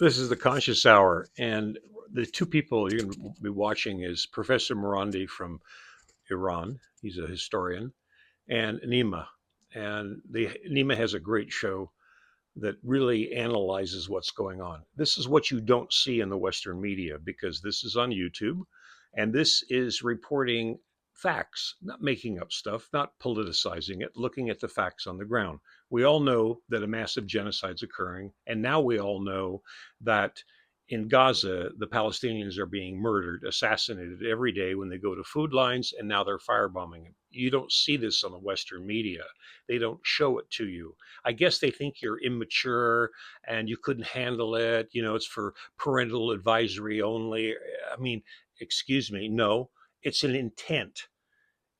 This is the Conscious Hour, and the two people you're going to be watching is Professor Morandi from Iran. He's a historian, and Nima. And Nima has a great show that really analyzes what's going on. This is what you don't see in the Western media because this is on YouTube, and this is reporting facts, not making up stuff, not politicizing it, looking at the facts on the ground. We all know that a massive genocide is occurring, and now we all know that in Gaza, the Palestinians are being murdered, assassinated every day when they go to food lines, and now they're firebombing them. You don't see this on the Western media. They don't show it to you. I guess they think you're immature and you couldn't handle it. You know, it's for parental advisory only. I mean, excuse me. No, it's an intent.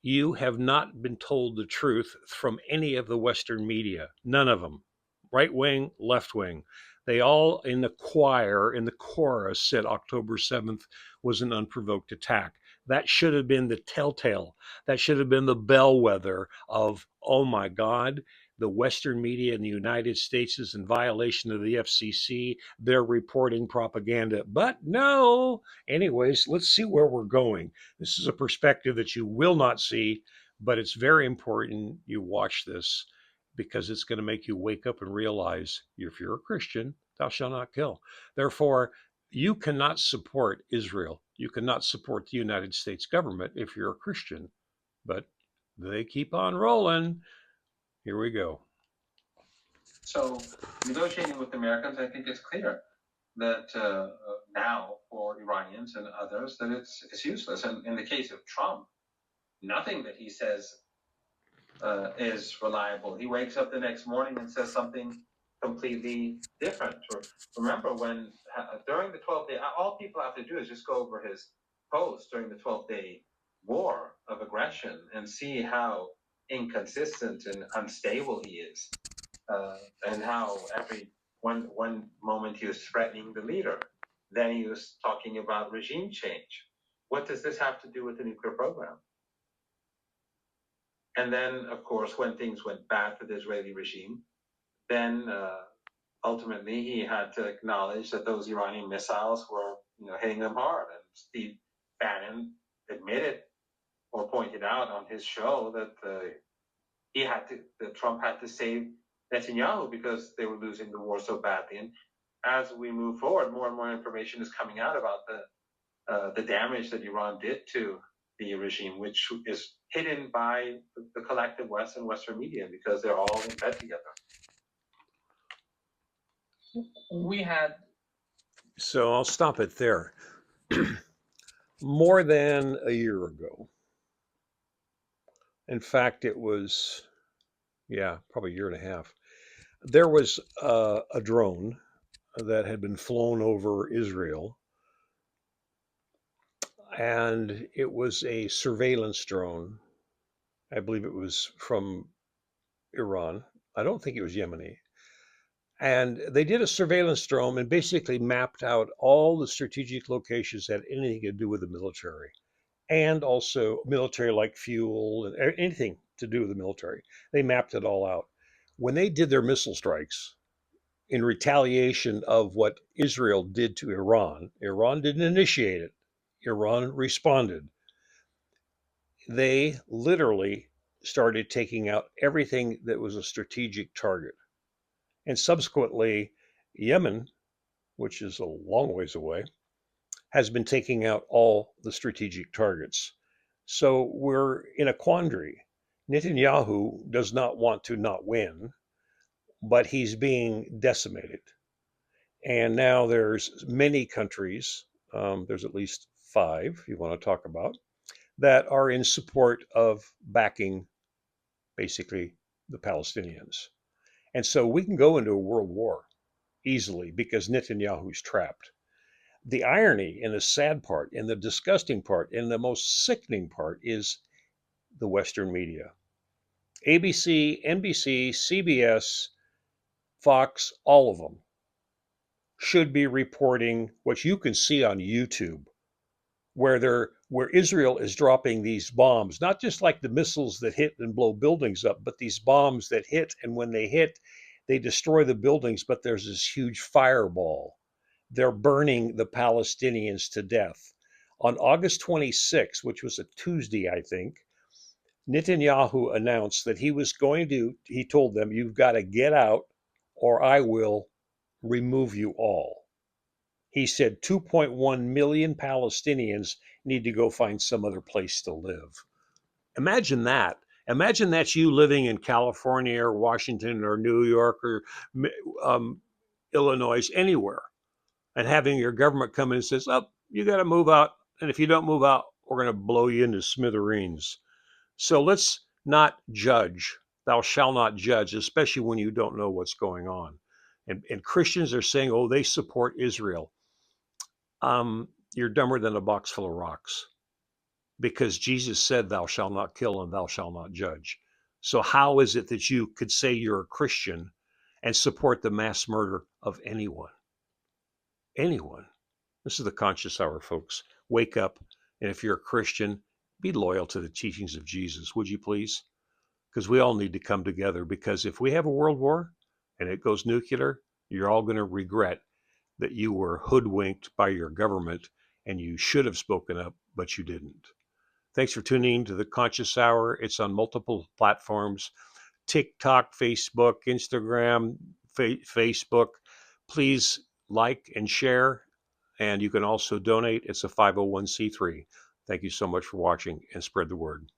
You have not been told the truth from any of the Western media. None of them. Right wing, left wing. They all in the choir, in the chorus, said October 7th was an unprovoked attack. That should have been the telltale. That should have been the bellwether of, oh my God, the Western media in the United States is in violation of the FCC. They're reporting propaganda. But no. Anyways, let's see where we're going. This is a perspective that you will not see, but it's very important you watch this because it's going to make you wake up and realize if you're a Christian, thou shalt not kill. Therefore, you cannot support Israel. You cannot support the United States government if you're a Christian. But they keep on rolling. Here we go. So, negotiating with the Americans, I think it's clear that now for Iranians and others that it's useless. And in the case of Trump, nothing that he says is reliable. He wakes up the next morning and says something completely different. Remember when during the 12th day, all people have to do is just go over his post during the 12th day war of aggression and see how inconsistent and unstable he is, and how every one moment he was threatening the leader, then he was talking about regime change. What does this have to do with the nuclear program? And then, of course, when things went bad for the Israeli regime, then ultimately he had to acknowledge that those Iranian missiles were, hitting them hard. And Steve Bannon admitted or pointed out on his show that that Trump had to save Netanyahu because they were losing the war so badly. And as we move forward, more and more information is coming out about the damage that Iran did to the regime, which is hidden by the collective West and Western media because they're all in bed together. We had. So I'll stop it there. More than a year ago. In fact, it was, probably a year and a half. There was a drone that had been flown over Israel, and it was a surveillance drone. I believe it was from Iran. I don't think it was Yemeni. And they did a surveillance drone and basically mapped out all the strategic locations that had anything to do with the military and also military like fuel and anything to do with the military. They mapped it all out. When they did their missile strikes in retaliation of what Israel did to Iran, Iran didn't initiate it, Iran responded. They literally started taking out everything that was a strategic target. And subsequently, Yemen, which is a long ways away, has been taking out all the strategic targets. So we're in a quandary. Netanyahu does not want to not win, but he's being decimated. And now there's many countries, there's at least 5 you want to talk about, that are in support of backing basically the Palestinians. And so we can go into a world war easily because Netanyahu's trapped. The irony and the sad part and the disgusting part and the most sickening part is the Western media. ABC, NBC, CBS, Fox, all of them should be reporting what you can see on YouTube, where Israel is dropping these bombs, not just like the missiles that hit and blow buildings up, but these bombs that hit, and when they hit, they destroy the buildings, but there's this huge fireball. they're burning the Palestinians to death. On August 26th, which was a Tuesday, I think, Netanyahu announced that he told them, you've got to get out or I will remove you all. He said 2.1 million Palestinians need to go find some other place to live. Imagine that. Imagine that's you living in California or Washington or New York or um, Illinois, anywhere, and having your government come in and says, "Oh, you got to move out, and if you don't move out, we're going to blow you into smithereens." So let's not judge. Thou shalt not judge, especially when you don't know what's going on. And Christians are saying, "Oh, they support Israel." You're dumber than a box full of rocks, because Jesus said, "Thou shalt not kill and thou shalt not judge." So how is it that you could say you're a Christian and support the mass murder of anyone? Anyone? This is the Conscious Hour, folks. Wake up, and if you're a Christian, be loyal to the teachings of Jesus, would you please? Because we all need to come together. Because if we have a world war and it goes nuclear, you're all going to regret that you were hoodwinked by your government and you should have spoken up, but you didn't. Thanks for tuning in to the Conscious Hour. It's on multiple platforms: TikTok, Facebook, Instagram, Facebook. Please like and share, and you can also donate. It's a 501c3. Thank you so much for watching, and spread the word.